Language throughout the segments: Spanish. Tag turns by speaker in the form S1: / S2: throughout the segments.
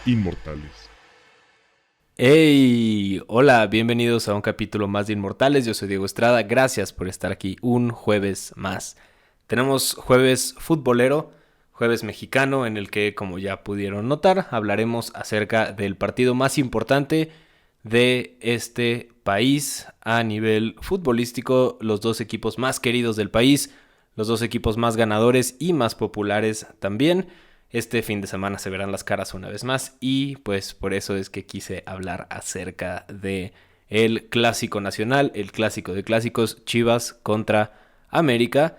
S1: Inmortales.
S2: Hey, hola, bienvenidos a un capítulo más de Inmortales. Yo soy Diego Estrada, gracias por estar aquí un jueves más. Tenemos jueves futbolero, jueves mexicano, en el que, como ya pudieron notar, hablaremos acerca del partido más importante de este país a nivel futbolístico, los dos equipos más queridos del país, los dos equipos más ganadores y más populares también. Este fin de semana se verán las caras una vez más y pues por eso es que quise hablar acerca de el clásico nacional, el clásico de clásicos, Chivas contra América.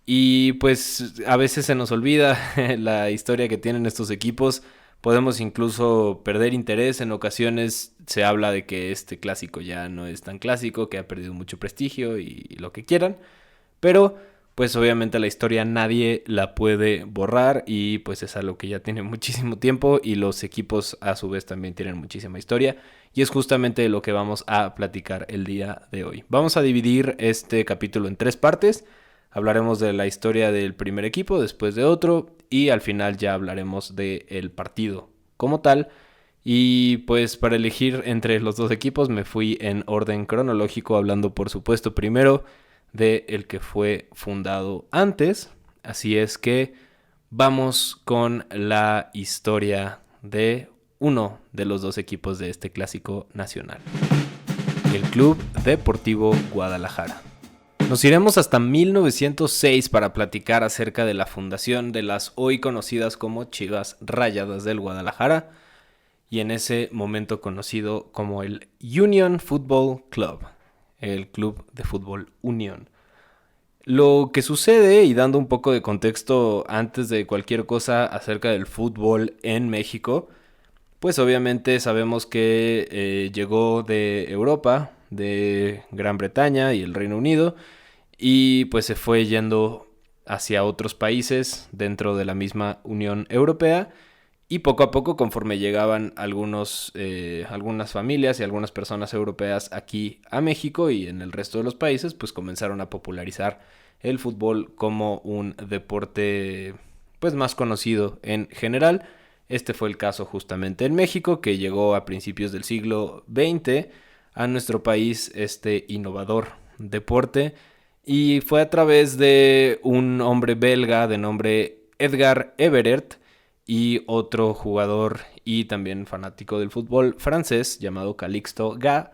S2: Y pues a veces se nos olvida la historia que tienen estos equipos. Podemos incluso perder interés. En ocasiones se habla de que este clásico ya no es tan clásico, que ha perdido mucho prestigio y lo que quieran. Pero pues obviamente la historia nadie la puede borrar y pues es algo que ya tiene muchísimo tiempo y los equipos a su vez también tienen muchísima historia y es justamente lo que vamos a platicar el día de hoy. Vamos a dividir este capítulo en tres partes. Hablaremos de la historia del primer equipo, después de otro y al final ya hablaremos del partido como tal. Y pues para elegir entre los dos equipos me fui en orden cronológico, hablando por supuesto primero de el que fue fundado antes. Así es que vamos con la historia de uno de los dos equipos de este clásico nacional, el Club Deportivo Guadalajara. Nos iremos hasta 1906 para platicar acerca de la fundación de las hoy conocidas como Chivas Rayadas del Guadalajara y en ese momento conocido como el Union Football Club, el Club de Fútbol Unión. Lo que sucede, y dando un poco de contexto antes de cualquier cosa acerca del fútbol en México, pues obviamente sabemos que llegó de Europa, de Gran Bretaña y el Reino Unido, y pues se fue yendo hacia otros países dentro de la misma Unión Europea. Y poco a poco, conforme llegaban algunas familias y algunas personas europeas aquí a México y en el resto de los países, pues comenzaron a popularizar el fútbol como un deporte pues más conocido en general. Este fue el caso justamente en México, que llegó a principios del siglo XX a nuestro país este innovador deporte. Y fue a través de un hombre belga de nombre Edgar Everett y otro jugador y también fanático del fútbol francés llamado Calixto Ga.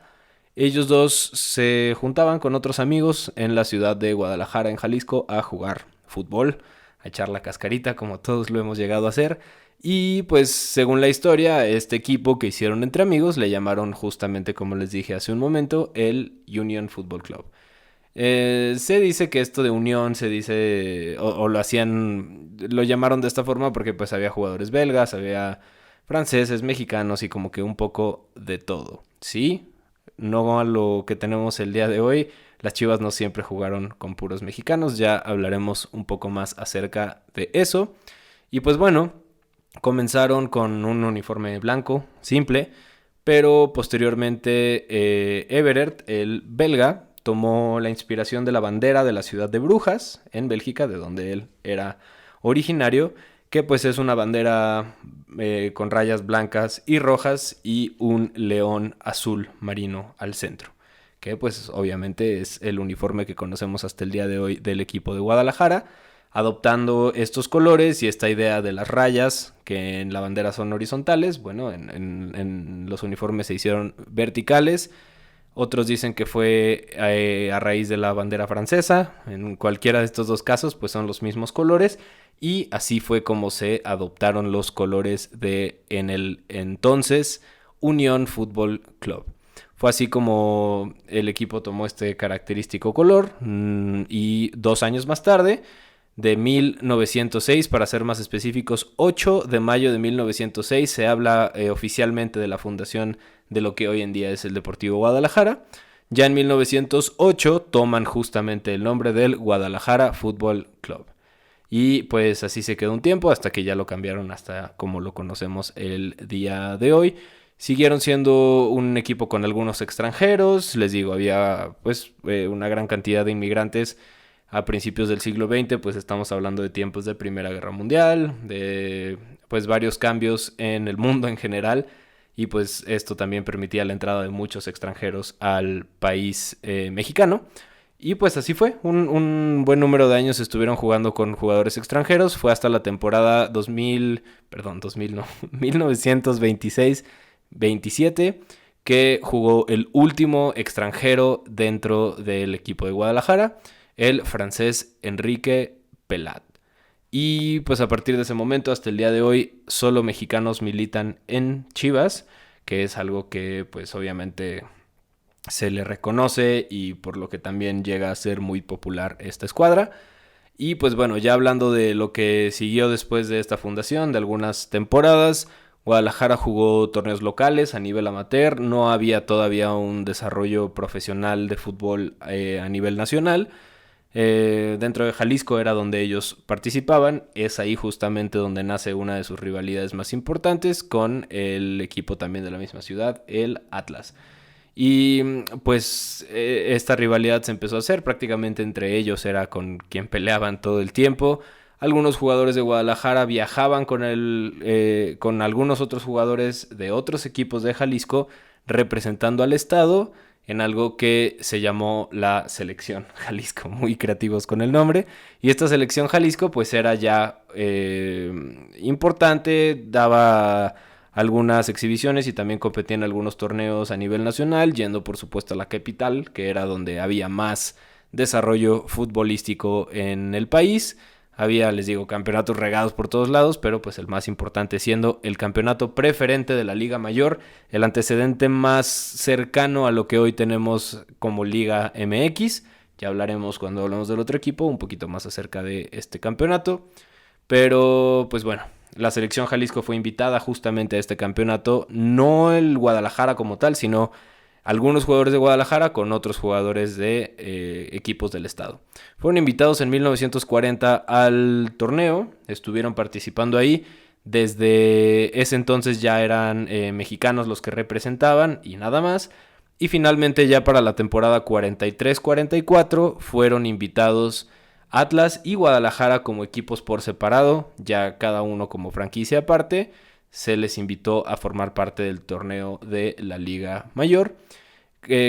S2: Ellos dos se juntaban con otros amigos en la ciudad de Guadalajara, en Jalisco, a jugar fútbol, a echar la cascarita como todos lo hemos llegado a hacer. Y pues según la historia, este equipo que hicieron entre amigos le llamaron justamente, como les dije hace un momento, el Union Football Club. Se dice que esto de unión se dice o lo hacían, lo llamaron de esta forma porque pues había jugadores belgas, había franceses, mexicanos y como que un poco de todo, ¿sí? No a lo que tenemos el día de hoy. Las Chivas no siempre jugaron con puros mexicanos, ya hablaremos un poco más acerca de eso. Y pues bueno, comenzaron con un uniforme blanco, simple, pero posteriormente Everett, el belga, tomó la inspiración de la bandera de la ciudad de Brujas, en Bélgica, de donde él era originario, que pues es una bandera con rayas blancas y rojas y un león azul marino al centro, que pues obviamente es el uniforme que conocemos hasta el día de hoy del equipo de Guadalajara, adoptando estos colores y esta idea de las rayas que en la bandera son horizontales. Bueno, en los uniformes se hicieron verticales. Otros dicen que fue a raíz de la bandera francesa. En cualquiera de estos dos casos, pues son los mismos colores. Y así fue como se adoptaron los colores de en el entonces Unión Fútbol Club. Fue así como el equipo tomó este característico color. Y 2 años más tarde, de 1906, para ser más específicos, 8 de mayo de 1906, se habla oficialmente de la fundación de lo que hoy en día es el Deportivo Guadalajara. Ya en 1908 toman justamente el nombre del Guadalajara Fútbol Club. Y pues así se quedó un tiempo hasta que ya lo cambiaron hasta como lo conocemos el día de hoy. Siguieron siendo un equipo con algunos extranjeros, les digo, había pues una gran cantidad de inmigrantes a principios del siglo XX, pues estamos hablando de tiempos de Primera Guerra Mundial, de pues varios cambios en el mundo en general, y pues esto también permitía la entrada de muchos extranjeros al país mexicano. Y pues así fue, un buen número de años estuvieron jugando con jugadores extranjeros, fue hasta la temporada 2000 no, 1926-27 que jugó el último extranjero dentro del equipo de Guadalajara, el francés Enrique Pelat. Y pues a partir de ese momento hasta el día de hoy solo mexicanos militan en Chivas, que es algo que pues obviamente se le reconoce y por lo que también llega a ser muy popular esta escuadra. Y pues bueno, ya hablando de lo que siguió después de esta fundación, de algunas temporadas, Guadalajara jugó torneos locales a nivel amateur, no había todavía un desarrollo profesional de fútbol a nivel nacional. Dentro de Jalisco era donde ellos participaban, es ahí justamente donde nace una de sus rivalidades más importantes con el equipo también de la misma ciudad, el Atlas. Y pues esta rivalidad se empezó a hacer prácticamente entre ellos, era con quien peleaban todo el tiempo. Algunos jugadores de Guadalajara viajaban con algunos otros jugadores de otros equipos de Jalisco representando al estado en algo que se llamó la Selección Jalisco, muy creativos con el nombre. Y esta Selección Jalisco pues era ya importante, daba algunas exhibiciones y también competía en algunos torneos a nivel nacional, yendo por supuesto a la capital, que era donde había más desarrollo futbolístico en el país. Había, les digo, campeonatos regados por todos lados, pero pues el más importante siendo el campeonato preferente de la Liga Mayor, el antecedente más cercano a lo que hoy tenemos como Liga MX. Ya hablaremos cuando hablemos del otro equipo, un poquito más acerca de este campeonato. Pero pues bueno, la selección Jalisco fue invitada justamente a este campeonato, no el Guadalajara como tal, sino algunos jugadores de Guadalajara con otros jugadores de equipos del estado. Fueron invitados en 1940 al torneo, estuvieron participando ahí. Desde ese entonces ya eran mexicanos los que representaban y nada más. Y finalmente ya para la temporada 43-44 fueron invitados Atlas y Guadalajara como equipos por separado, ya cada uno como franquicia aparte. Se les invitó a formar parte del torneo de la Liga Mayor.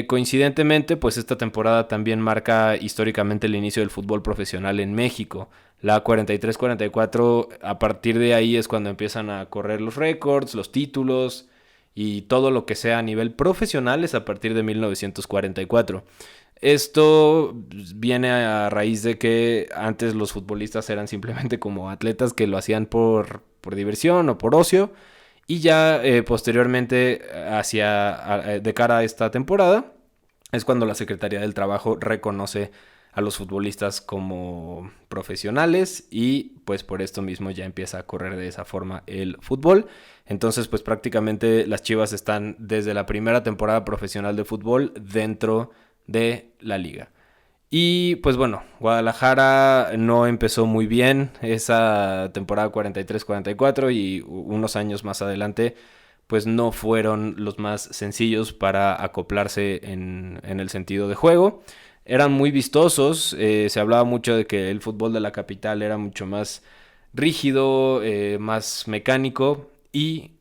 S2: Coincidentemente, pues esta temporada también marca históricamente el inicio del fútbol profesional en México. La 43-44, a partir de ahí es cuando empiezan a correr los récords, los títulos y todo lo que sea a nivel profesional es a partir de 1944. Esto viene a raíz de que antes los futbolistas eran simplemente como atletas que lo hacían por diversión o por ocio. Y ya posteriormente, de cara a esta temporada, es cuando la Secretaría del Trabajo reconoce a los futbolistas como profesionales y pues por esto mismo ya empieza a correr de esa forma el fútbol. Entonces pues prácticamente las Chivas están desde la primera temporada profesional de fútbol dentro de la liga. Y pues bueno, Guadalajara no empezó muy bien esa temporada 43-44 y unos años más adelante pues no fueron los más sencillos para acoplarse en el sentido de juego. Eran muy vistosos, se hablaba mucho de que el fútbol de la capital era mucho más rígido, más mecánico y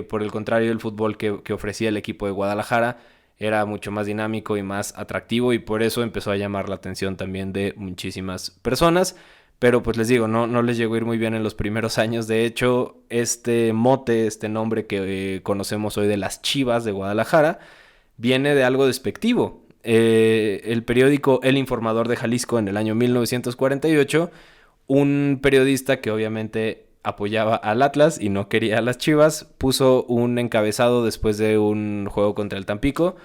S2: por el contrario el fútbol que ofrecía el equipo de Guadalajara era mucho más dinámico y más atractivo y por eso empezó a llamar la atención también de muchísimas personas. Pero pues les digo, no les llegó a ir muy bien en los primeros años. De hecho, este mote, este nombre que conocemos hoy de las Chivas de Guadalajara, viene de algo despectivo. El periódico El Informador de Jalisco en el año 1948, un periodista que obviamente apoyaba al Atlas y no quería a las Chivas, puso un encabezado después de un juego contra el Tampico.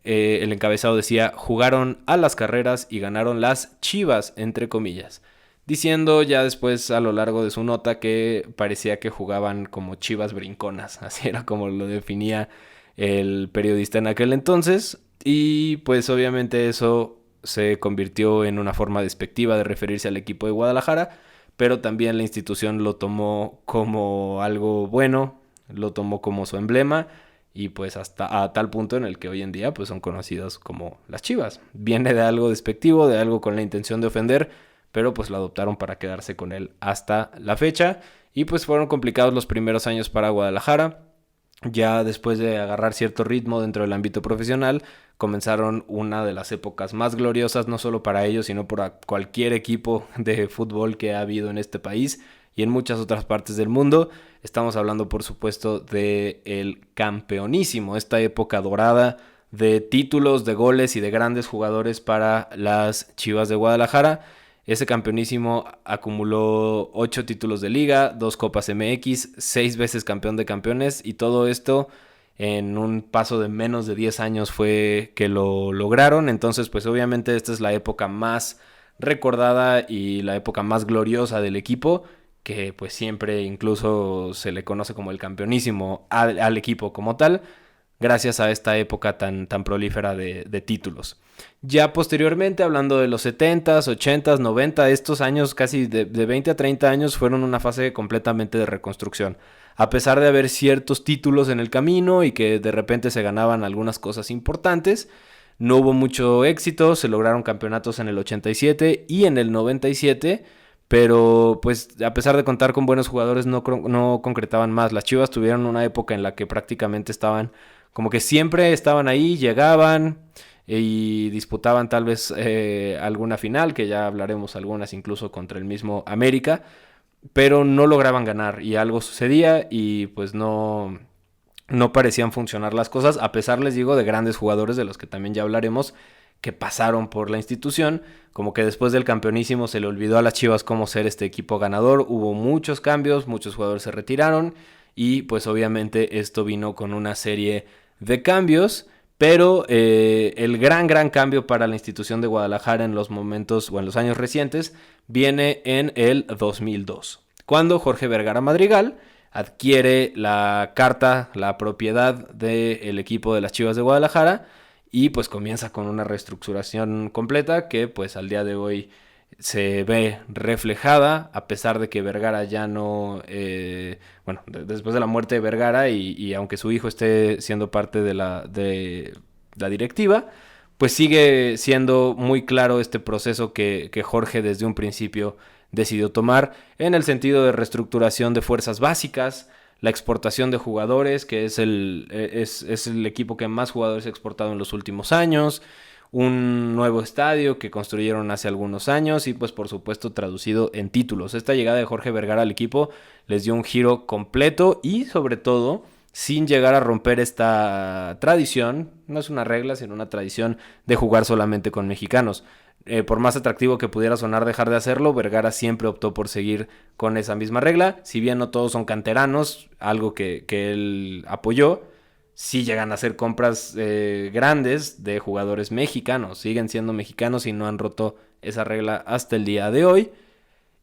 S2: El encabezado decía: jugaron a las carreras y ganaron las Chivas, entre comillas, diciendo ya después a lo largo de su nota que parecía que jugaban como Chivas brinconas, así era como lo definía el periodista en aquel entonces. Y pues obviamente eso se convirtió en una forma despectiva de referirse al equipo de Guadalajara, pero también la institución lo tomó como algo bueno, lo tomó como su emblema y pues hasta a tal punto en el que hoy en día pues son conocidos como las Chivas. Viene de algo despectivo, de algo con la intención de ofender, pero pues lo adoptaron para quedarse con él hasta la fecha. Y pues fueron complicados los primeros años para Guadalajara. Ya después de agarrar cierto ritmo dentro del ámbito profesional, comenzaron una de las épocas más gloriosas, no solo para ellos, sino para cualquier equipo de fútbol que ha habido en este país y en muchas otras partes del mundo. Estamos hablando, por supuesto, del campeonísimo, esta época dorada de títulos, de goles y de grandes jugadores para las Chivas de Guadalajara. Ese campeonísimo acumuló 8 títulos de liga, 2 Copas MX, 6 veces campeón de campeones, y todo esto en un paso de menos de 10 años fue que lo lograron. Entonces pues obviamente esta es la época más recordada y la época más gloriosa del equipo, que pues siempre incluso se le conoce como el campeonísimo al equipo como tal, gracias a esta época tan prolífera de títulos. Ya posteriormente, hablando de los 70s, 80s, 90, estos años casi de 20 a 30 años fueron una fase completamente de reconstrucción. A pesar de haber ciertos títulos en el camino y que de repente se ganaban algunas cosas importantes, no hubo mucho éxito. Se lograron campeonatos en el 87 y en el 97, pero pues a pesar de contar con buenos jugadores no concretaban más. Las Chivas tuvieron una época en la que prácticamente estaban, como que siempre estaban ahí, llegaban y disputaban tal vez alguna final, que ya hablaremos algunas incluso contra el mismo América, pero no lograban ganar y algo sucedía y pues no parecían funcionar las cosas, a pesar, les digo, de grandes jugadores de los que también ya hablaremos, que pasaron por la institución. Como que después del campeonísimo se le olvidó a las Chivas cómo ser este equipo ganador. Hubo muchos cambios, muchos jugadores se retiraron y pues obviamente esto vino con una serie de cambios. Pero el gran cambio para la institución de Guadalajara en los momentos o en los años recientes viene en el 2002, cuando Jorge Vergara Madrigal adquiere la carta, la propiedad del equipo de las Chivas de Guadalajara y pues comienza con una reestructuración completa que pues al día de hoy se ve reflejada, a pesar de que Vergara ya no, después de la muerte de Vergara y aunque su hijo esté siendo parte de la directiva, pues sigue siendo muy claro este proceso que Jorge desde un principio decidió tomar en el sentido de reestructuración de fuerzas básicas, la exportación de jugadores, que es el equipo que más jugadores ha exportado en los últimos años, un nuevo estadio que construyeron hace algunos años y pues por supuesto traducido en títulos. Esta llegada de Jorge Vergara al equipo les dio un giro completo y sobre todo sin llegar a romper esta tradición, no es una regla sino una tradición de jugar solamente con mexicanos. Por más atractivo que pudiera sonar dejar de hacerlo, Vergara siempre optó por seguir con esa misma regla. Si bien no todos son canteranos, algo que él apoyó, sí llegan a hacer compras grandes de jugadores mexicanos. Siguen siendo mexicanos y no han roto esa regla hasta el día de hoy.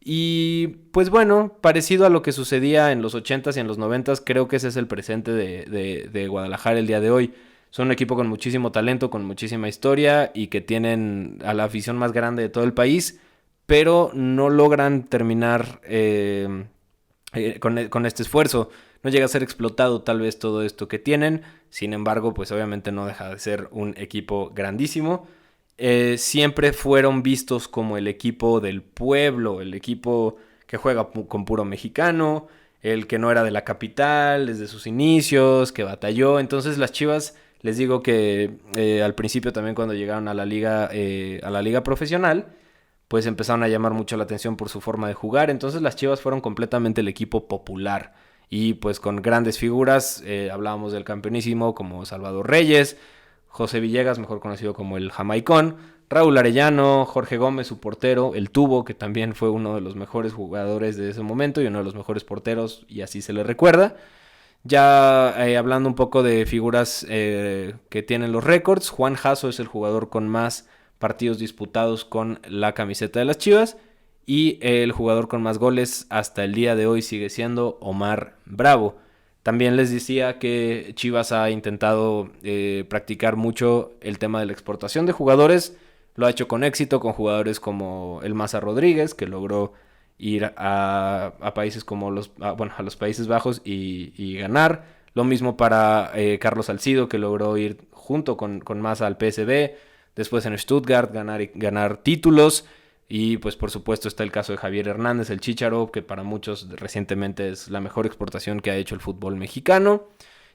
S2: Y pues bueno, parecido a lo que sucedía en los 80s y en los 90s, creo que ese es el presente de Guadalajara el día de hoy. Son un equipo con muchísimo talento, con muchísima historia y que tienen a la afición más grande de todo el país, pero no logran terminar con este esfuerzo. No llega a ser explotado tal vez todo esto que tienen. Sin embargo, pues obviamente no deja de ser un equipo grandísimo. Siempre fueron vistos como el equipo del pueblo, el equipo que juega con puro mexicano, el que no era de la capital desde sus inicios, que batalló. Entonces las Chivas, les digo que al principio también cuando llegaron a la liga profesional, pues empezaron a llamar mucho la atención por su forma de jugar. Entonces las Chivas fueron completamente el equipo popular y pues con grandes figuras. Hablábamos del campeonísimo como Salvador Reyes, José Villegas, mejor conocido como el Jamaicón, Raúl Arellano, Jorge Gómez, su portero, el Tubo, que también fue uno de los mejores jugadores de ese momento y uno de los mejores porteros, y así se le recuerda. Ya hablando un poco de figuras que tienen los récords, Juan Jasso es el jugador con más partidos disputados con la camiseta de las Chivas, y el jugador con más goles hasta el día de hoy sigue siendo Omar Bravo. También les decía que Chivas ha intentado practicar mucho el tema de la exportación de jugadores. Lo ha hecho con éxito con jugadores como el Maza Rodríguez, que logró ir a países como a los Países Bajos y ganar. Lo mismo para Carlos Salcido, que logró ir junto con Massa al PSV, después en Stuttgart ganar títulos. Y pues por supuesto está el caso de Javier Hernández, el Chícharo, que para muchos recientemente es la mejor exportación que ha hecho el fútbol mexicano.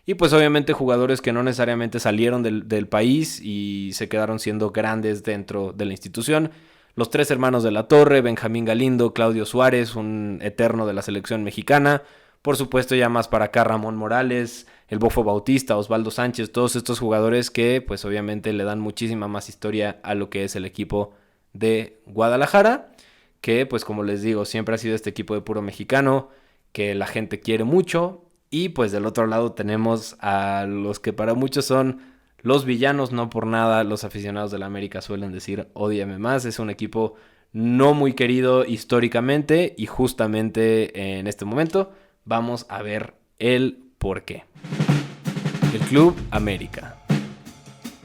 S2: Y pues obviamente jugadores que no necesariamente salieron del país y se quedaron siendo grandes dentro de la institución. Los tres hermanos de la Torre, Benjamín Galindo, Claudio Suárez, un eterno de la selección mexicana. Por supuesto ya más para acá Ramón Morales, el Bofo Bautista, Osvaldo Sánchez, todos estos jugadores que pues obviamente le dan muchísima más historia a lo que es el equipo de Guadalajara, que pues como les digo, siempre ha sido este equipo de puro mexicano, que la gente quiere mucho. Y pues del otro lado tenemos a los que para muchos son los villanos, no por nada los aficionados de la América suelen decir ódiame más. Es un equipo no muy querido históricamente y justamente en este momento vamos a ver el porqué. El Club América.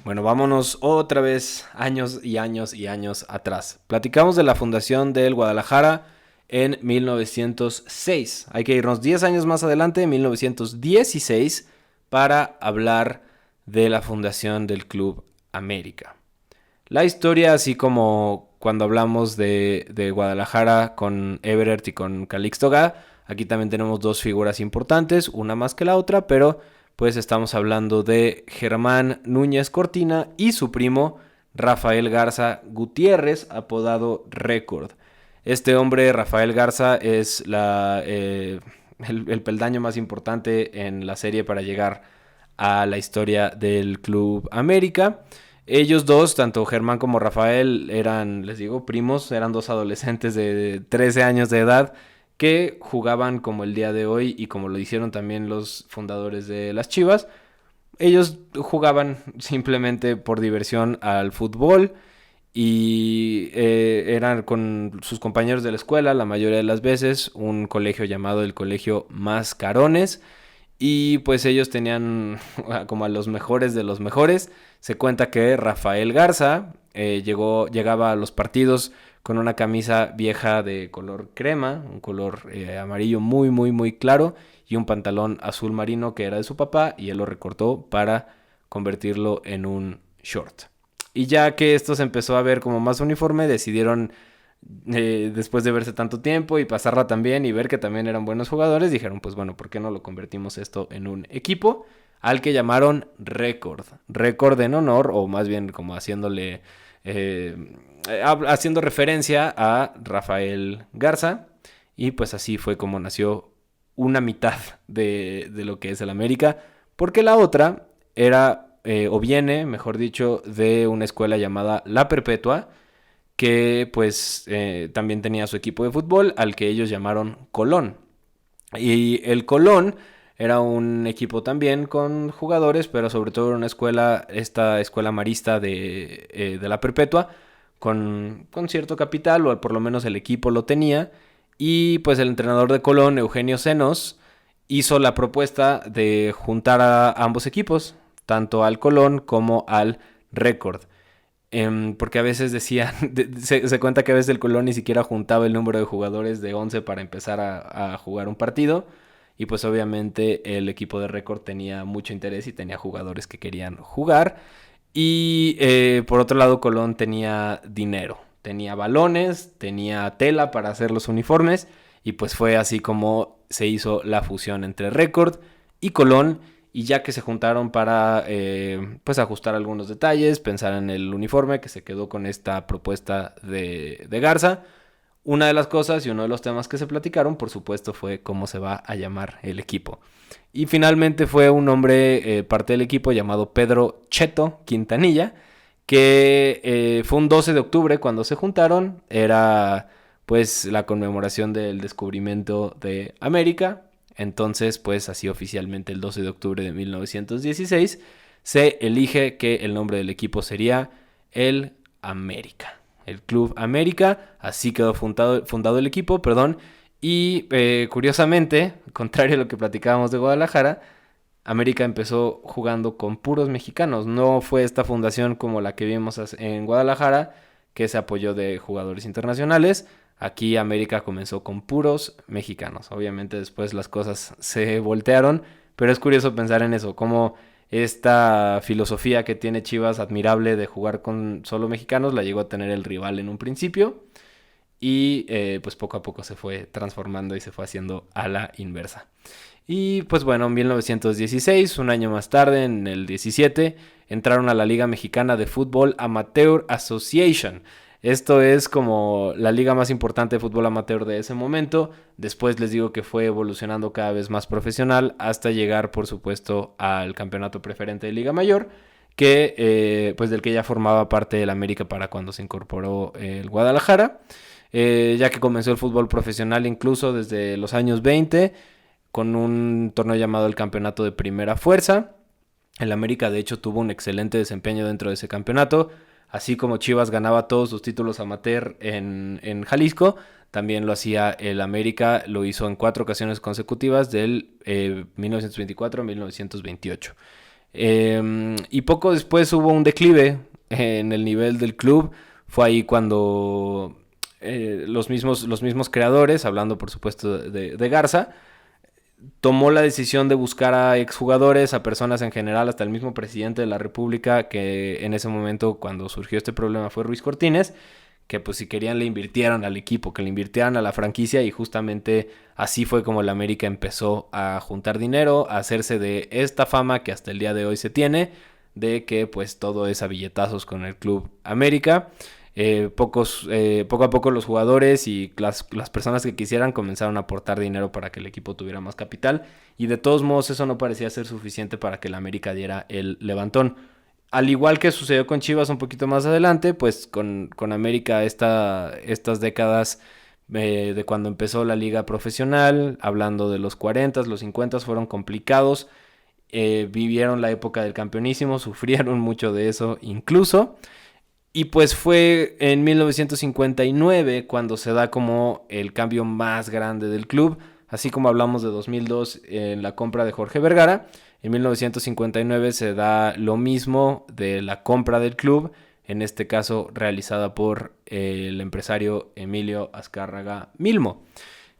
S2: Bueno, vámonos otra vez años y años y años atrás. Platicamos de la fundación del Guadalajara en 1906. Hay que irnos 10 años más adelante, en 1916, para hablar de la fundación del Club América. La historia, así como cuando hablamos de Guadalajara con Everett y con Calixto Gá, aquí también tenemos dos figuras importantes, una más que la otra, pero pues estamos hablando de Germán Núñez Cortina y su primo Rafael Garza Gutiérrez, apodado Récord. Este hombre, Rafael Garza, es el peldaño más importante en la serie para llegar a la historia del Club América. Ellos dos, tanto Germán como Rafael, eran, les digo, primos, eran dos adolescentes de 13 años de edad que jugaban como el día de hoy y como lo hicieron también los fundadores de las Chivas. Ellos jugaban simplemente por diversión al fútbol y eran con sus compañeros de la escuela la mayoría de las veces, un colegio llamado el Colegio Mascarones, y pues ellos tenían como a los mejores de los mejores. Se cuenta que Rafael Garza llegaba a los partidos con una camisa vieja de color crema, un color amarillo muy muy muy claro, y un pantalón azul marino que era de su papá, y él lo recortó para convertirlo en un short. Y ya que esto se empezó a ver como más uniforme, decidieron, después de verse tanto tiempo y pasarla también y ver que también eran buenos jugadores, dijeron, pues bueno, ¿por qué no lo convertimos esto en un equipo? Al que llamaron Récord. Récord en honor, o más bien como haciéndole, haciendo referencia a Rafael Garza. Y pues así fue como nació una mitad de lo que es el América, porque la otra era, o viene, mejor dicho, de una escuela llamada La Perpetua, que pues también tenía su equipo de fútbol, al que ellos llamaron Colón. Y el Colón era un equipo también con jugadores, pero sobre todo era una escuela, esta escuela marista de La Perpetua, con cierto capital, o por lo menos el equipo lo tenía. Y pues el entrenador de Colón, Eugenio Senos, hizo la propuesta de juntar a ambos equipos, tanto al Colón como al Récord. Porque a veces decían, se cuenta que a veces el Colón ni siquiera juntaba el número de jugadores de 11 para empezar a jugar un partido. Y pues obviamente el equipo de Récord tenía mucho interés y tenía jugadores que querían jugar. Y por otro lado, Colón tenía dinero. Tenía balones, tenía tela para hacer los uniformes. Y pues fue así como se hizo la fusión entre Récord y Colón. Y ya que se juntaron para pues ajustar algunos detalles, pensar en el uniforme, que se quedó con esta propuesta de Garza. Una de las cosas y uno de los temas que se platicaron, por supuesto, fue cómo se va a llamar el equipo. Y finalmente fue un hombre, parte del equipo, llamado Pedro Cheto Quintanilla, que fue un 12 de octubre cuando se juntaron. Era pues la conmemoración del descubrimiento de América. Entonces, pues así oficialmente el 12 de octubre de 1916 se elige que el nombre del equipo sería el América. El Club América, así quedó fundado el equipo, y curiosamente, contrario a lo que platicábamos de Guadalajara, América empezó jugando con puros mexicanos. No fue esta fundación como la que vimos en Guadalajara, que se apoyó de jugadores internacionales. Aquí América comenzó con puros mexicanos. Obviamente después las cosas se voltearon, pero es curioso pensar en eso, como esta filosofía que tiene Chivas admirable de jugar con solo mexicanos la llegó a tener el rival en un principio y pues poco a poco se fue transformando y se fue haciendo a la inversa. Y pues bueno, en 1916, un año más tarde, en el 17, entraron a la Liga Mexicana de Fútbol Amateur Association. Esto es como la liga más importante de fútbol amateur de ese momento. Después les digo que fue evolucionando cada vez más profesional hasta llegar, por supuesto, al campeonato preferente de Liga Mayor, que pues del que ya formaba parte el América para cuando se incorporó el Guadalajara. Ya que comenzó el fútbol profesional incluso desde los años 20 con un torneo llamado el Campeonato de Primera Fuerza. El América de hecho tuvo un excelente desempeño dentro de ese campeonato, así como Chivas ganaba todos sus títulos amateur en Jalisco, también lo hacía el América, lo hizo en 4 ocasiones consecutivas del 1924 a 1928. Y poco después hubo un declive en el nivel del club, fue ahí cuando los mismos creadores, hablando por supuesto de Garza, tomó la decisión de buscar a exjugadores, a personas en general, hasta el mismo presidente de la República, que en ese momento cuando surgió este problema fue Ruiz Cortines, que pues si querían le invirtieran al equipo, que le invirtieran a la franquicia, y justamente así fue como el América empezó a juntar dinero, a hacerse de esta fama que hasta el día de hoy se tiene, de que pues todo es a billetazos con el Club América. Poco a poco los jugadores y las personas que quisieran comenzaron a aportar dinero para que el equipo tuviera más capital, y de todos modos eso no parecía ser suficiente para que el América diera el levantón. Al igual que sucedió con Chivas un poquito más adelante, pues con América estas décadas de cuando empezó la liga profesional, hablando de los 40s, los 50s, fueron complicados. Vivieron la época del campeonísimo, sufrieron mucho de eso incluso. Y pues fue en 1959 cuando se da como el cambio más grande del club, así como hablamos de 2002 en la compra de Jorge Vergara. En 1959 se da lo mismo de la compra del club, en este caso realizada por el empresario Emilio Azcárraga Milmo,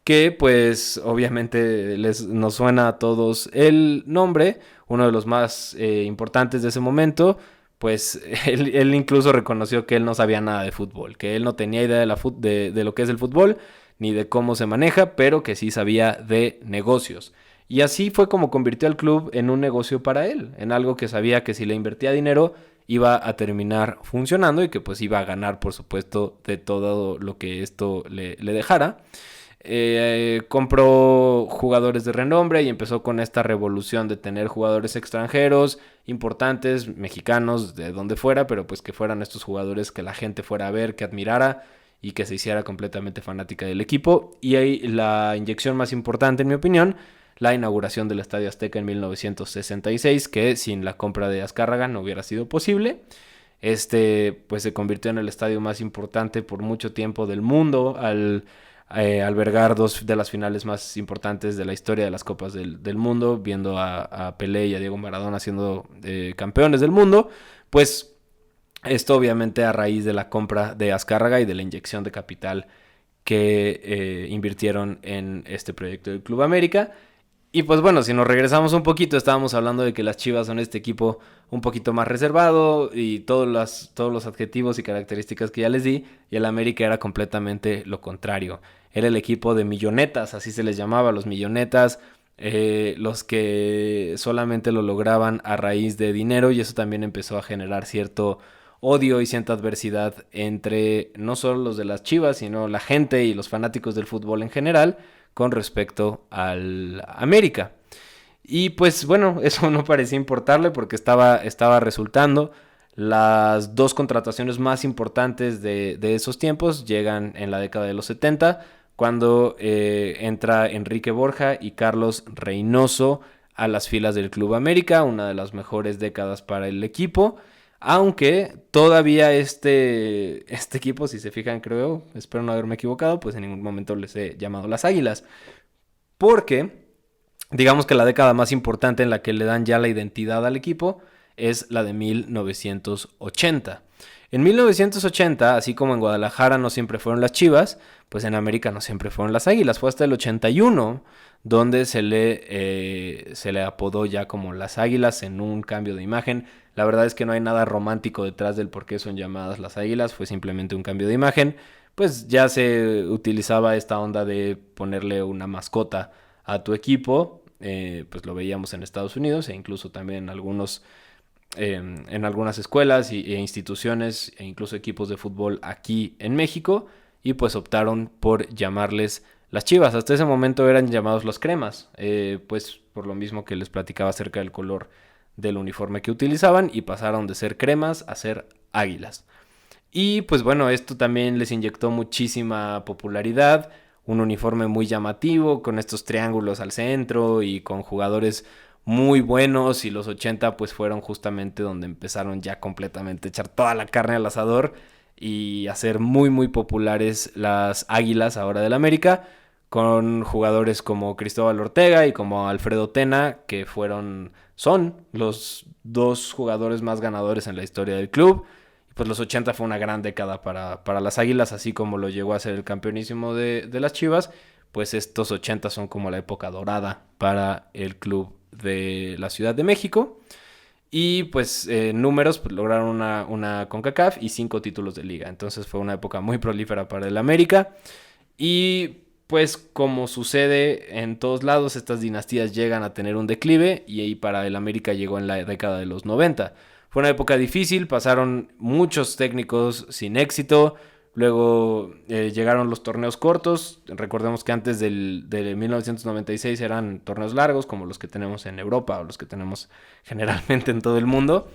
S2: que pues obviamente nos suena a todos el nombre, uno de los más importantes de ese momento. Pues él incluso reconoció que él no sabía nada de fútbol, que él no tenía idea de lo que es el fútbol, ni de cómo se maneja, pero que sí sabía de negocios. Y así fue como convirtió al club en un negocio para él, en algo que sabía que si le invertía dinero iba a terminar funcionando y que pues iba a ganar, por supuesto, de todo lo que esto le dejara. Compró jugadores de renombre y empezó con esta revolución de tener jugadores extranjeros importantes, mexicanos, de donde fuera, pero pues que fueran estos jugadores que la gente fuera a ver, que admirara y que se hiciera completamente fanática del equipo. Y ahí la inyección más importante, en mi opinión, la inauguración del Estadio Azteca en 1966, que sin la compra de Azcárraga no hubiera sido posible. Pues se convirtió en el estadio más importante por mucho tiempo del mundo, al albergar 2 de las finales más importantes de la historia de las Copas del Mundo, viendo a Pelé y a Diego Maradona siendo campeones del mundo. Pues esto obviamente a raíz de la compra de Azcárraga y de la inyección de capital que invirtieron en este proyecto del Club América. Y pues bueno, si nos regresamos un poquito, estábamos hablando de que las Chivas son este equipo un poquito más reservado y todos los adjetivos y características que ya les di, y el América era completamente lo contrario. Era el equipo de millonetas, así se les llamaba, los millonetas, los que solamente lo lograban a raíz de dinero, y eso también empezó a generar cierto odio y cierta adversidad entre no solo los de las Chivas, sino la gente y los fanáticos del fútbol en general con respecto al América. Y pues bueno, eso no parecía importarle porque estaba resultando. Las 2 contrataciones más importantes de esos tiempos llegan en la década de los 70, cuando entra Enrique Borja y Carlos Reynoso a las filas del Club América, una de las mejores décadas para el equipo. Aunque todavía este equipo, si se fijan, creo, espero no haberme equivocado, pues en ningún momento les he llamado las Águilas. Porque digamos que la década más importante en la que le dan ya la identidad al equipo es la de 1980. En 1980, así como en Guadalajara no siempre fueron las Chivas, pues en América no siempre fueron las Águilas. Fue hasta el 81 donde se le apodó ya como las Águilas en un cambio de imagen. La verdad es que no hay nada romántico detrás del por qué son llamadas las Águilas, fue simplemente un cambio de imagen. Pues ya se utilizaba esta onda de ponerle una mascota a tu equipo, pues lo veíamos en Estados Unidos e incluso también en algunas escuelas e instituciones e incluso equipos de fútbol aquí en México, y pues optaron por llamarles las Chivas. Hasta ese momento eran llamados los Cremas, pues por lo mismo que les platicaba acerca del color del uniforme que utilizaban, y pasaron de ser Cremas a ser Águilas. Y pues bueno, esto también les inyectó muchísima popularidad, un uniforme muy llamativo con estos triángulos al centro y con jugadores muy buenos, y los 80 pues fueron justamente donde empezaron ya completamente a echar toda la carne al asador y hacer muy muy populares las Águilas ahora del América, con jugadores como Cristóbal Ortega y como Alfredo Tena, que son los dos jugadores más ganadores en la historia del club. Y pues los 80 fue una gran década para las Águilas, así como lo llegó a ser el campeonísimo de las Chivas. Pues estos 80 son como la época dorada para el club de la Ciudad de México. Y pues números, pues lograron una CONCACAF y 5 títulos de liga. Entonces fue una época muy prolífera para el América. Y pues como sucede en todos lados, estas dinastías llegan a tener un declive, y ahí para el América llegó en la década de los 90. Fue una época difícil, pasaron muchos técnicos sin éxito. Luego llegaron los torneos cortos. Recordemos que antes de 1996 eran torneos largos, como los que tenemos en Europa o los que tenemos generalmente en todo el mundo.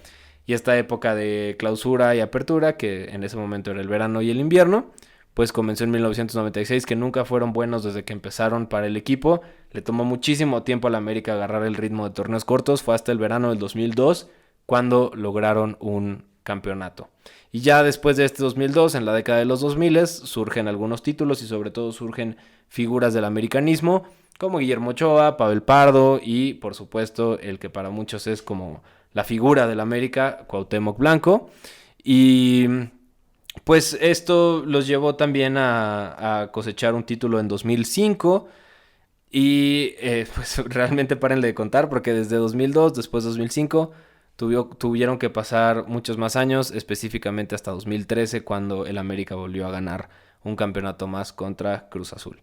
S2: Y esta época de clausura y apertura, que en ese momento era el verano y el invierno, pues comenzó en 1996, que nunca fueron buenos desde que empezaron para el equipo. Le tomó muchísimo tiempo a la América agarrar el ritmo de torneos cortos. Fue hasta el verano del 2002 cuando lograron un campeonato. Y ya después de este 2002, en la década de los 2000, surgen algunos títulos y sobre todo surgen figuras del americanismo como Guillermo Ochoa, Pavel Pardo y por supuesto el que para muchos es como la figura del América, Cuauhtémoc Blanco. Y pues esto los llevó también a cosechar un título en 2005. Y pues realmente párenle de contar, porque desde 2002, después 2005, tuvieron que pasar muchos más años, específicamente hasta 2013, cuando el América volvió a ganar un campeonato más contra Cruz Azul.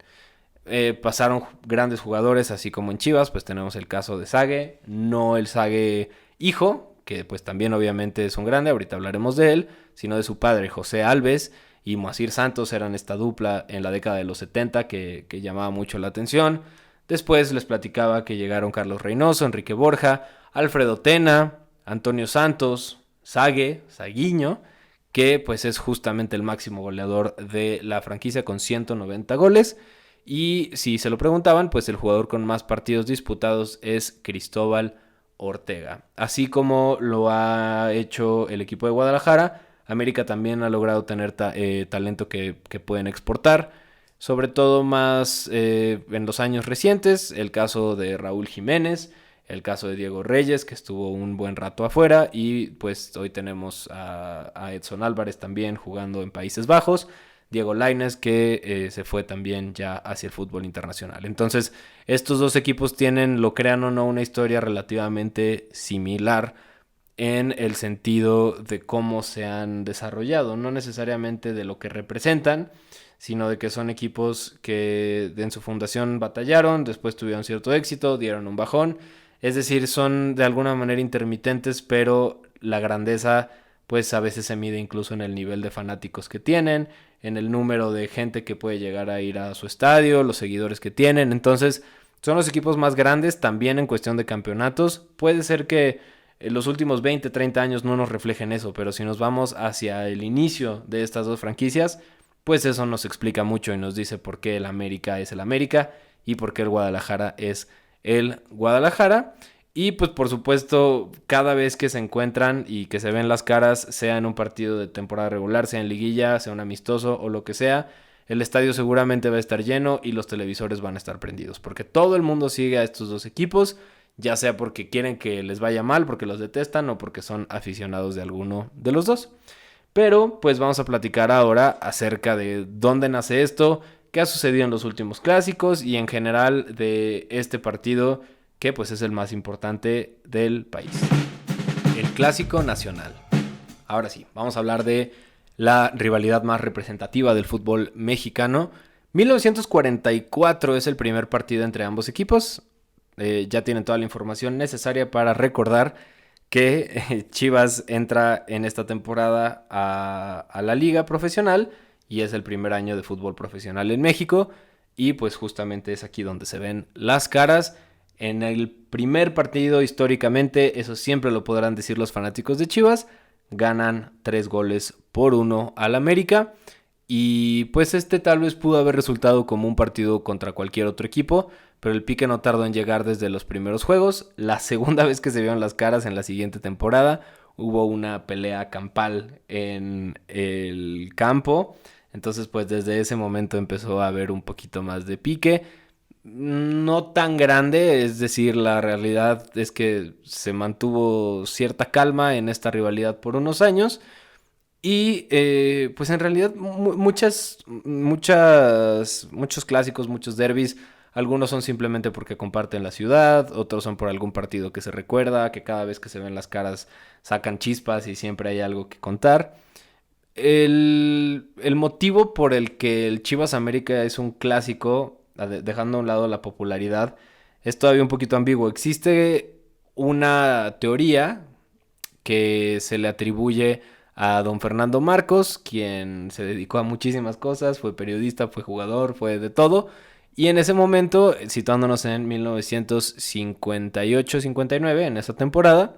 S2: Pasaron grandes jugadores, así como en Chivas, pues tenemos el caso de Sague, no el Sague hijo, que pues también obviamente es un grande, ahorita hablaremos de él, sino de su padre, José Alves, y Moacir Santos eran esta dupla en la década de los 70 que llamaba mucho la atención. Después les platicaba que llegaron Carlos Reynoso, Enrique Borja, Alfredo Tena, Antonio Santos, Saguiño, que pues es justamente el máximo goleador de la franquicia con 190 goles. Y si se lo preguntaban, pues el jugador con más partidos disputados es Cristóbal Ortega. Así como lo ha hecho el equipo de Guadalajara, América también ha logrado tener talento que pueden exportar. Sobre todo más en los años recientes, el caso de Raúl Jiménez, el caso de Diego Reyes, que estuvo un buen rato afuera, y pues hoy tenemos a Edson Álvarez también jugando en Países Bajos, Diego Lainez, que se fue también ya hacia el fútbol internacional. Entonces, estos dos equipos tienen, lo crean o no, una historia relativamente similar en el sentido de cómo se han desarrollado, no necesariamente de lo que representan, sino de que son equipos que en su fundación batallaron, después tuvieron cierto éxito, dieron un bajón. Es decir, son de alguna manera intermitentes, pero la grandeza pues a veces se mide incluso en el nivel de fanáticos que tienen, en el número de gente que puede llegar a ir a su estadio, los seguidores que tienen. Entonces, son los equipos más grandes también en cuestión de campeonatos. Puede ser que en los últimos 20, 30 años no nos reflejen eso, pero si nos vamos hacia el inicio de estas dos franquicias, pues eso nos explica mucho y nos dice por qué el América es el América y por qué el Guadalajara es el Guadalajara. Y pues por supuesto, cada vez que se encuentran y que se ven las caras, sea en un partido de temporada regular, sea en liguilla, sea un amistoso o lo que sea, el estadio seguramente va a estar lleno y los televisores van a estar prendidos, porque todo el mundo sigue a estos dos equipos, ya sea porque quieren que les vaya mal, porque los detestan o porque son aficionados de alguno de los dos. Pero pues vamos a platicar ahora acerca de dónde nace esto, qué ha sucedido en los últimos clásicos y en general de este partido que pues es el más importante del país. El Clásico Nacional. Ahora sí, vamos a hablar de la rivalidad más representativa del fútbol mexicano. 1944 es el primer partido entre ambos equipos. Ya tienen toda la información necesaria para recordar que Chivas entra en esta temporada a la liga profesional y es el primer año de fútbol profesional en México y pues justamente es aquí donde se ven las caras. En el primer partido históricamente, eso siempre lo podrán decir los fanáticos de Chivas, ganan 3-1 al América y pues este tal vez pudo haber resultado como un partido contra cualquier otro equipo, pero el pique no tardó en llegar desde los primeros juegos. La segunda vez que se vieron las caras en la siguiente temporada, hubo una pelea campal en el campo. Entonces, pues desde ese momento empezó a haber un poquito más de pique. No tan grande, es decir, la realidad es que se mantuvo cierta calma en esta rivalidad por unos años. Y pues en realidad muchos clásicos, muchos derbis, algunos son simplemente porque comparten la ciudad, otros son por algún partido que se recuerda, que cada vez que se ven las caras sacan chispas y siempre hay algo que contar. El motivo por el que el Chivas América es un clásico, dejando a un lado la popularidad, es todavía un poquito ambiguo. Existe una teoría que se le atribuye a don Fernando Marcos, quien se dedicó a muchísimas cosas, fue periodista, fue jugador, fue de todo. Y en ese momento, situándonos en 1958-59, en esa temporada,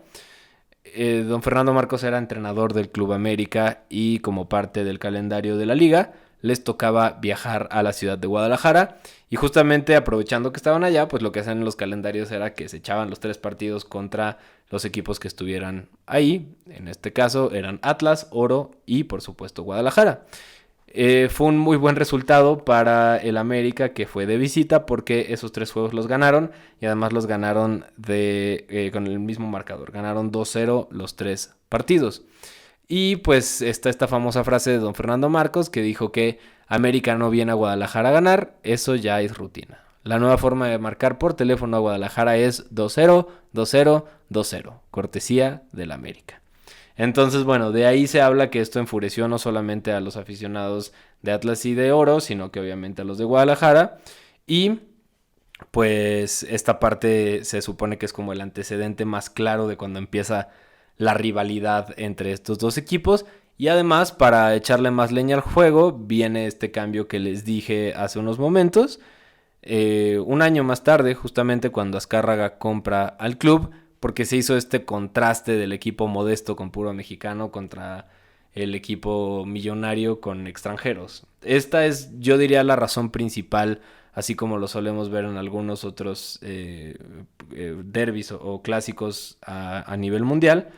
S2: don Fernando Marcos era entrenador del Club América y como parte del calendario de la liga, les tocaba viajar a la ciudad de Guadalajara y justamente aprovechando que estaban allá, pues lo que hacían en los calendarios era que se echaban los 3 partidos contra los equipos que estuvieran ahí. En este caso eran Atlas, Oro y por supuesto Guadalajara. Fue un muy buen resultado para el América, que fue de visita, porque esos 3 juegos los ganaron y además los ganaron con el mismo marcador. Ganaron 2-0 los 3 partidos. Y pues está esta famosa frase de don Fernando Marcos que dijo que América no viene a Guadalajara a ganar, eso ya es rutina. La nueva forma de marcar por teléfono a Guadalajara es 2-0, 2-0, 2-0, cortesía del América. Entonces, bueno, de ahí se habla que esto enfureció no solamente a los aficionados de Atlas y de Oro, sino que obviamente a los de Guadalajara. Y pues esta parte se supone que es como el antecedente más claro de cuando empieza la rivalidad entre estos dos equipos. Y además, para echarle más leña al juego, viene este cambio que les dije hace unos momentos. Un año más tarde, justamente cuando Azcárraga compra al club, porque se hizo este contraste del equipo modesto con puro mexicano contra el equipo millonario con extranjeros. Esta es, yo diría, la razón principal, así como lo solemos ver en algunos otros derbis o clásicos a nivel mundial,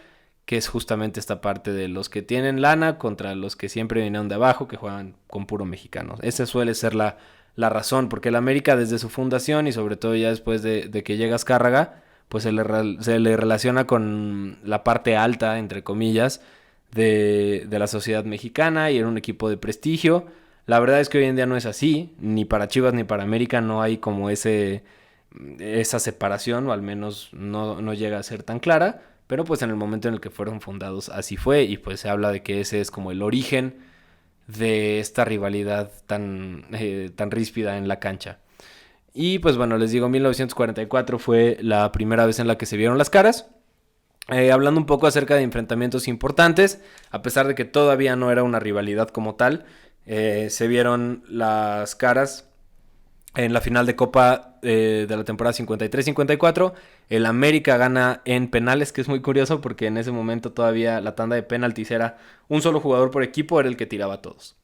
S2: que es justamente esta parte de los que tienen lana contra los que siempre vinieron de abajo, que juegan con puro mexicano. Esa suele ser la razón, porque el América desde su fundación y sobre todo ya después de que llega Azcárraga, pues se le relaciona con la parte alta, entre comillas, de la sociedad mexicana y era un equipo de prestigio. La verdad es que hoy en día no es así, ni para Chivas ni para América no hay como esa separación, o al menos no llega a ser tan clara, pero pues en el momento en el que fueron fundados así fue y pues se habla de que ese es como el origen de esta rivalidad tan ríspida en la cancha. Y pues bueno, les digo, 1944 fue la primera vez en la que se vieron las caras. Hablando un poco acerca de enfrentamientos importantes, a pesar de que todavía no era una rivalidad como tal, se vieron las caras en la final de Copa de la temporada 53-54. El América gana en penales, que es muy curioso porque en ese momento todavía la tanda de penaltis era un solo jugador por equipo, era el que tiraba a todos.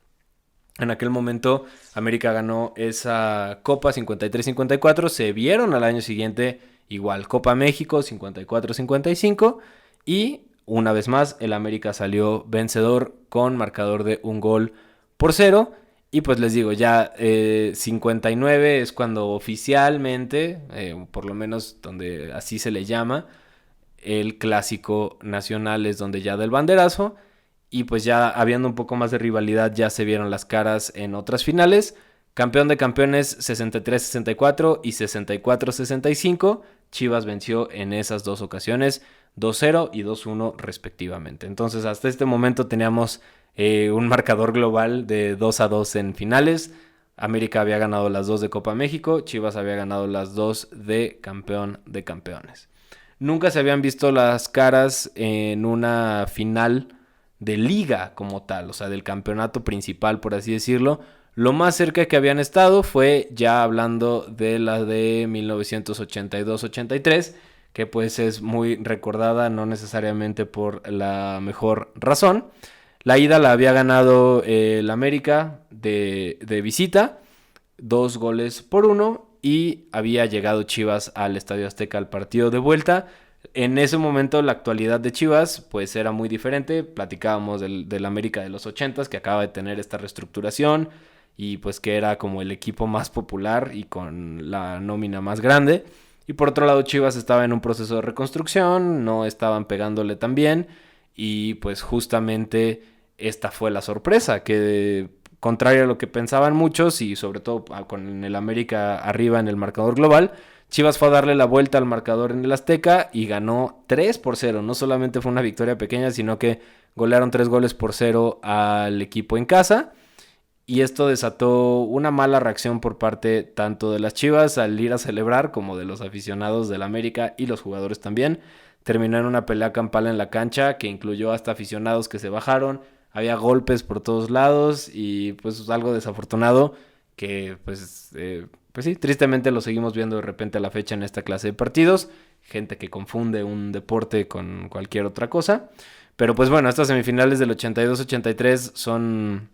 S2: En aquel momento América ganó esa Copa 53-54, se vieron al año siguiente igual Copa México 54-55 y una vez más el América salió vencedor con marcador de 1-0. Y pues les digo, ya 59 es cuando oficialmente, por lo menos donde así se le llama, el Clásico Nacional es donde ya da el banderazo. y pues ya habiendo un poco más de rivalidad ya se vieron las caras en otras finales. Campeón de campeones 63-64 y 64-65. Chivas venció en esas dos ocasiones 2-0 y 2-1 respectivamente. Entonces hasta este momento teníamos un marcador global de 2-2 en finales. América había ganado las dos de Copa México, Chivas había ganado las dos de campeón de campeones. Nunca se habían visto las caras en una final de liga como tal, o sea, del campeonato principal, por así decirlo. Lo más cerca que habían estado fue ya hablando de la de 1982-83, que pues es muy recordada, no necesariamente por la mejor razón. La ida la había ganado el América de visita, 2-1, y había llegado Chivas al Estadio Azteca al partido de vuelta. En ese momento la actualidad de Chivas pues era muy diferente. Platicábamos del América de los 80s, que acaba de tener esta reestructuración y pues que era como el equipo más popular y con la nómina más grande. Y por otro lado Chivas estaba en un proceso de reconstrucción, no estaban pegándole tan bien, y pues justamente esta fue la sorpresa, que contrario a lo que pensaban muchos y sobre todo con el América arriba en el marcador global, Chivas fue a darle la vuelta al marcador en el Azteca y ganó 3-0. No solamente fue una victoria pequeña, sino que golearon 3-0 al equipo en casa. Y esto desató una mala reacción por parte tanto de las Chivas al ir a celebrar como de los aficionados del América y los jugadores también. Terminó en una pelea campal en la cancha que incluyó hasta aficionados que se bajaron. Había golpes por todos lados y pues algo desafortunado que pues sí, tristemente lo seguimos viendo de repente a la fecha en esta clase de partidos. Gente que confunde un deporte con cualquier otra cosa. Pero pues bueno, estas semifinales del 82-83 son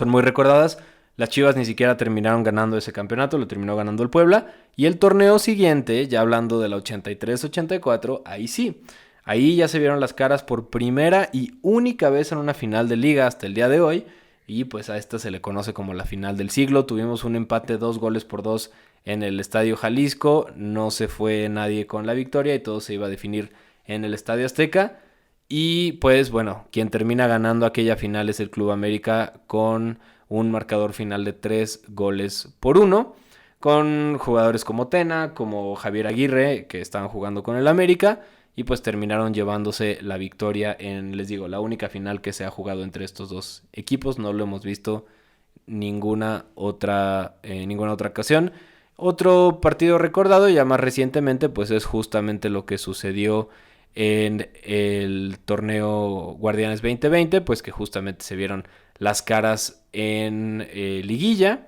S2: muy recordadas. Las Chivas ni siquiera terminaron ganando ese campeonato, lo terminó ganando el Puebla. Y el torneo siguiente, ya hablando de la 83-84, ahí sí. Ahí ya se vieron las caras por primera y única vez en una final de liga hasta el día de hoy. Y pues a esta se le conoce como la final del siglo. Tuvimos un empate 2-2 en el Estadio Jalisco. No se fue nadie con la victoria y todo se iba a definir en el Estadio Azteca. Y pues bueno, quien termina ganando aquella final es el Club América con un marcador final de 3-1, con jugadores como Tena, como Javier Aguirre, que estaban jugando con el América, y pues terminaron llevándose la victoria en, les digo, la única final que se ha jugado entre estos dos equipos. No lo hemos visto ninguna otra ocasión. Otro partido recordado ya más recientemente pues es justamente lo que sucedió en el torneo Guardianes 2020, pues que justamente se vieron las caras en liguilla.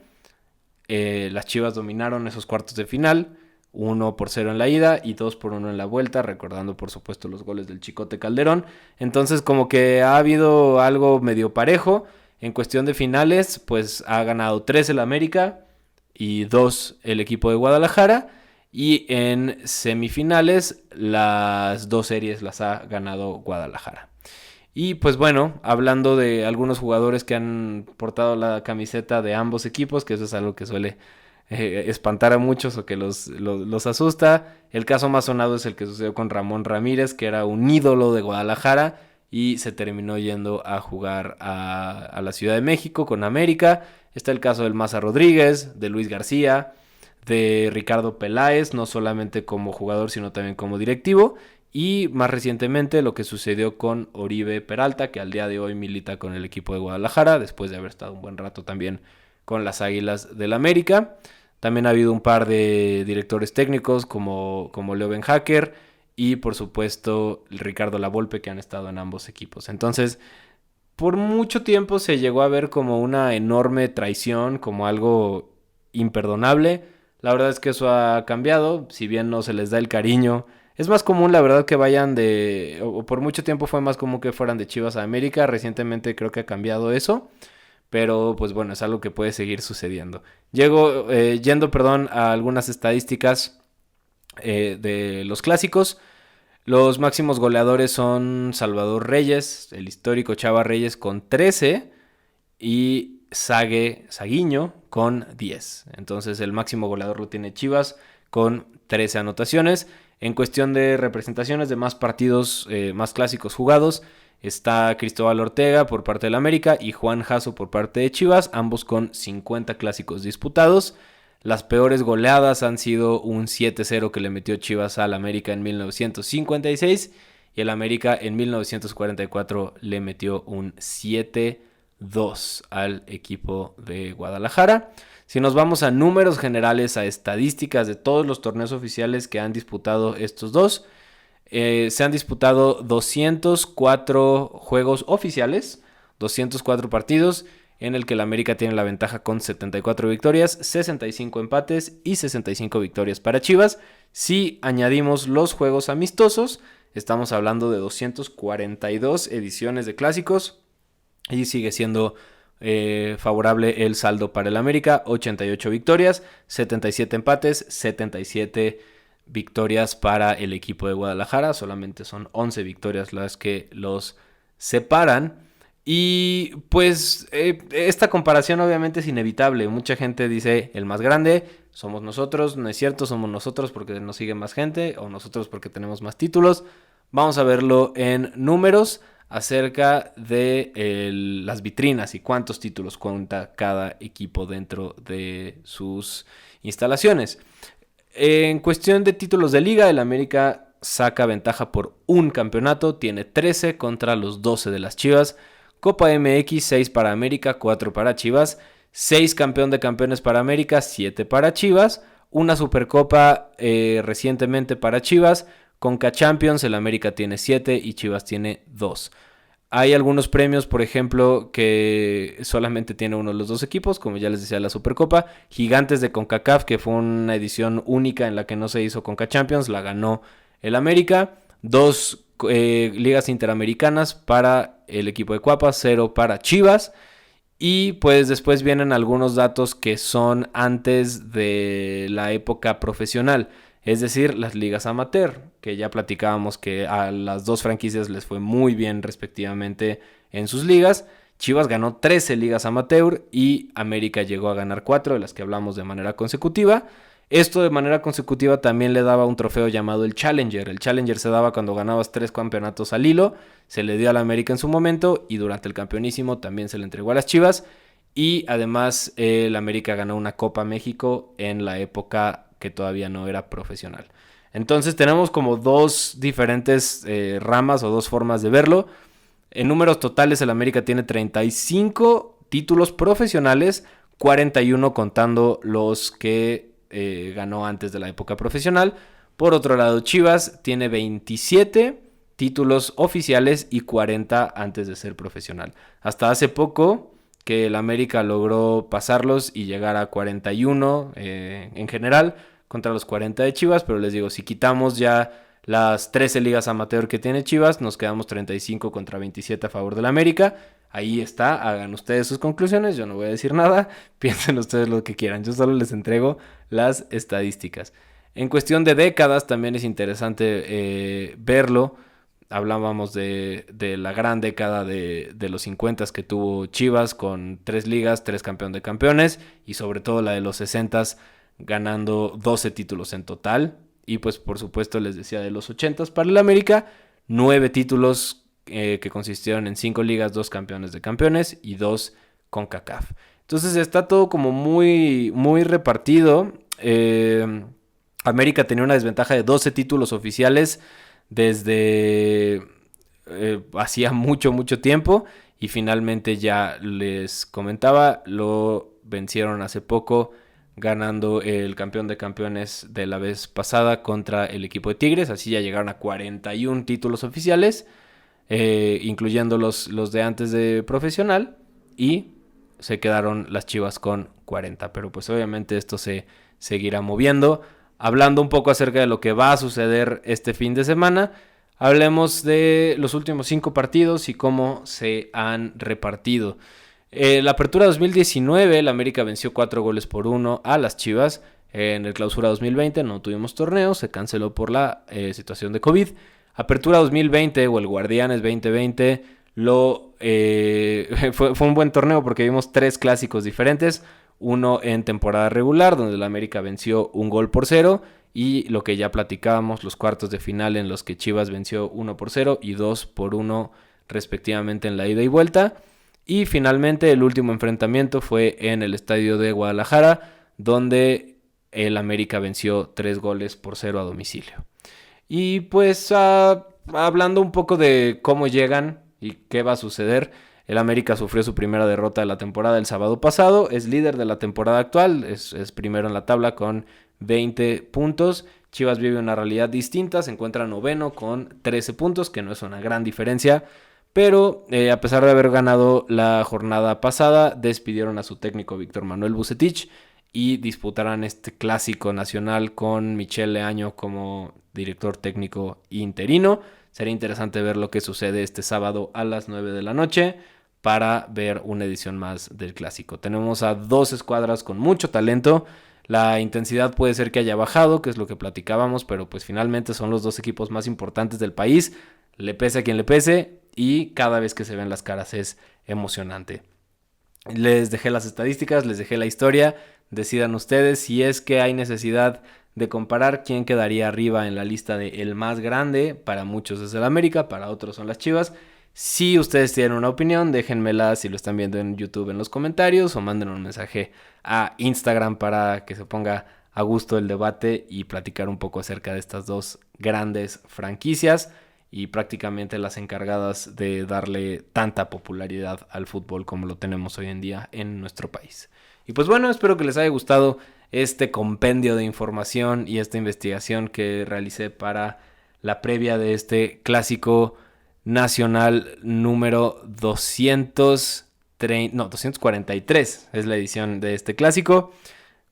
S2: Las Chivas dominaron esos cuartos de final, 1-0 en la ida y 2-1 en la vuelta, recordando por supuesto los goles del Chicote Calderón. Entonces como que ha habido algo medio parejo. En cuestión de finales, pues ha ganado 3 el América y 2 el equipo de Guadalajara. Y en semifinales las dos series las ha ganado Guadalajara. Y pues bueno, hablando de algunos jugadores que han portado la camiseta de ambos equipos, que eso es algo que suele espantar a muchos o que los asusta. El caso más sonado es el que sucedió con Ramón Ramírez, que era un ídolo de Guadalajara y se terminó yendo a jugar a la Ciudad de México con América. Está el caso del Maza Rodríguez, de Luis García, de Ricardo Peláez, no solamente como jugador sino también como directivo, y más recientemente lo que sucedió con Oribe Peralta, que al día de hoy milita con el equipo de Guadalajara después de haber estado un buen rato también con las Águilas del América. También ha habido un par de directores técnicos como Leo Benhacker y por supuesto Ricardo Lavolpe, que han estado en ambos equipos. Entonces, por mucho tiempo se llegó a ver como una enorme traición, como algo imperdonable. La verdad es que eso ha cambiado, si bien no se les da el cariño. Es más común, la verdad, que vayan o por mucho tiempo fue más común que fueran de Chivas a América. Recientemente creo que ha cambiado eso. Pero pues bueno, es algo que puede seguir sucediendo. Yendo a algunas estadísticas de los clásicos. Los máximos goleadores son Salvador Reyes, el histórico Chava Reyes con 13 y Saguiño con 10. Entonces el máximo goleador lo tiene Chivas con 13 anotaciones. En cuestión de representaciones de más partidos, más clásicos jugados, Está Cristóbal Ortega por parte del América y Juan Jasso por parte de Chivas, ambos con 50 clásicos disputados. Las peores goleadas han sido un 7-0 que le metió Chivas al América en 1956 y el América en 1944 le metió un 7-2 al equipo de Guadalajara. Si nos vamos a números generales, a estadísticas de todos los torneos oficiales que han disputado estos dos, se han disputado 204 juegos oficiales, 204 partidos, en el que el América tiene la ventaja con 74 victorias, 65 empates y 65 victorias para Chivas. Si añadimos los juegos amistosos, estamos hablando de 242 ediciones de clásicos y sigue siendo favorable el saldo para el América, 88 victorias, 77 empates, 77 victorias para el equipo de Guadalajara. Solamente son 11 victorias las que los separan. Y pues esta comparación obviamente es inevitable. Mucha gente dice el más grande somos nosotros. No es cierto, somos nosotros porque nos sigue más gente o nosotros porque tenemos más títulos. Vamos a verlo en números acerca de las vitrinas y cuántos títulos cuenta cada equipo dentro de sus instalaciones. En cuestión de títulos de liga, el América saca ventaja por un campeonato, tiene 13 contra los 12 de las Chivas. Copa MX, 6 para América, 4 para Chivas. 6 campeón de campeones para América, 7 para Chivas. Una Supercopa recientemente para Chivas. Conca Champions, el América tiene 7 y Chivas tiene 2. Hay algunos premios, por ejemplo, que solamente tiene uno de los dos equipos, como ya les decía, la Supercopa. Gigantes de CONCACAF, que fue una edición única en la que no se hizo Conca Champions, la ganó el América. 2 ligas interamericanas para el equipo de Cuapa, 0 para Chivas. Y pues después vienen algunos datos que son antes de la época profesional. Es decir, las ligas amateur, que ya platicábamos que a las dos franquicias les fue muy bien respectivamente en sus ligas. Chivas ganó 13 ligas amateur y América llegó a ganar 4, de las que hablamos de manera consecutiva. Esto de manera consecutiva también le daba un trofeo llamado el Challenger. El Challenger se daba cuando ganabas 3 campeonatos al hilo. Se le dio al América en su momento y durante el campeonísimo también se le entregó a las Chivas. Y además el América ganó una Copa México en la época que todavía no era profesional. Entonces tenemos como dos diferentes ramas o dos formas de verlo. En números totales el América tiene 35 títulos profesionales, 41 contando los que ganó antes de la época profesional. Por otro lado, Chivas tiene 27 títulos oficiales y 40 antes de ser profesional. Hasta hace poco que el América logró pasarlos y llegar a 41 en general contra los 40 de Chivas, pero les digo, si quitamos ya las 13 ligas amateur que tiene Chivas, nos quedamos 35 contra 27 a favor del América. Ahí está, hagan ustedes sus conclusiones, yo no voy a decir nada, piensen ustedes lo que quieran, yo solo les entrego las estadísticas. En cuestión de décadas también es interesante verlo. Hablábamos de la gran década de los 50 que tuvo Chivas con 3 ligas, 3 campeón de campeones y sobre todo la de los 60 ganando 12 títulos en total. Y pues por supuesto les decía de los 80 para el América, 9 títulos que consistieron en 5 ligas, 2 campeones de campeones y 2 CONCACAF. Entonces está todo como muy, muy repartido. América tenía una desventaja de 12 títulos oficiales desde hacía mucho tiempo y finalmente ya les comentaba, lo vencieron hace poco ganando el campeón de campeones de la vez pasada contra el equipo de Tigres. Así ya llegaron a 41 títulos oficiales, incluyendo los de antes de profesional, y se quedaron las Chivas con 40, pero pues obviamente esto se seguirá moviendo. Hablando un poco acerca de lo que va a suceder este fin de semana, hablemos de los últimos 5 partidos y cómo se han repartido. La apertura 2019, el América venció 4-1 a las Chivas. En el clausura 2020 no tuvimos torneo, se canceló por la situación de COVID. Apertura 2020 o el Guardianes 2020 fue un buen torneo porque vimos 3 clásicos diferentes. Uno en temporada regular, donde el América venció 1-0, y lo que ya platicábamos, los cuartos de final en los que Chivas venció 1-0 y 2-1 respectivamente en la ida y vuelta. Y finalmente el último enfrentamiento fue en el estadio de Guadalajara, donde el América venció 3-0 a domicilio. Y pues hablando un poco de cómo llegan y qué va a suceder, el América sufrió su primera derrota de la temporada el sábado pasado, es líder de la temporada actual, es primero en la tabla con 20 puntos. Chivas vive una realidad distinta, se encuentra noveno con 13 puntos, que no es una gran diferencia, pero a pesar de haber ganado la jornada pasada, despidieron a su técnico Víctor Manuel Vucetich y disputarán este clásico nacional con Michel Leaño como director técnico interino. Sería interesante ver lo que sucede este sábado a las 9 de la noche para ver una edición más del clásico. Tenemos a dos escuadras con mucho talento. La intensidad puede ser que haya bajado, que es lo que platicábamos, pero pues finalmente son los dos equipos más importantes del país. Le pese a quien le pese y cada vez que se ven las caras es emocionante. Les dejé las estadísticas, les dejé la historia. Decidan ustedes si es que hay necesidad de comparar quién quedaría arriba en la lista de el más grande. Para muchos es el América, para otros son las Chivas. Si ustedes tienen una opinión, déjenmela si lo están viendo en YouTube en los comentarios o manden un mensaje a Instagram para que se ponga a gusto el debate y platicar un poco acerca de estas dos grandes franquicias y prácticamente las encargadas de darle tanta popularidad al fútbol como lo tenemos hoy en día en nuestro país. Y pues bueno, espero que les haya gustado este compendio de información y esta investigación que realicé para la previa de este clásico nacional número 243 es la edición de este clásico.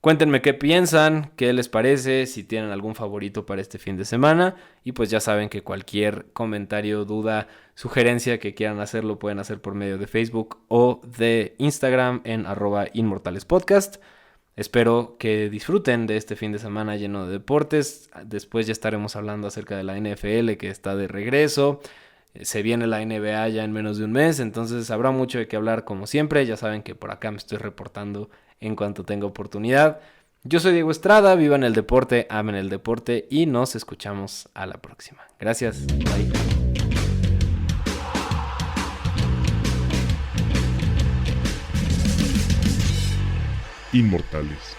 S2: Cuéntenme qué piensan, qué les parece, si tienen algún favorito para este fin de semana. Y pues ya saben que cualquier comentario, duda, sugerencia que quieran hacer lo pueden hacer por medio de Facebook o de Instagram en @inmortalespodcast. Espero que disfruten de este fin de semana lleno de deportes. Después ya estaremos hablando acerca de la NFL que está de regreso. Se viene la NBA ya en menos de un mes, entonces habrá mucho de qué hablar como siempre. Ya saben que por acá me estoy reportando en cuanto tenga oportunidad. Yo soy Diego Estrada, vivan el deporte, amen el deporte y nos escuchamos a la próxima. Gracias, bye.
S1: Inmortales.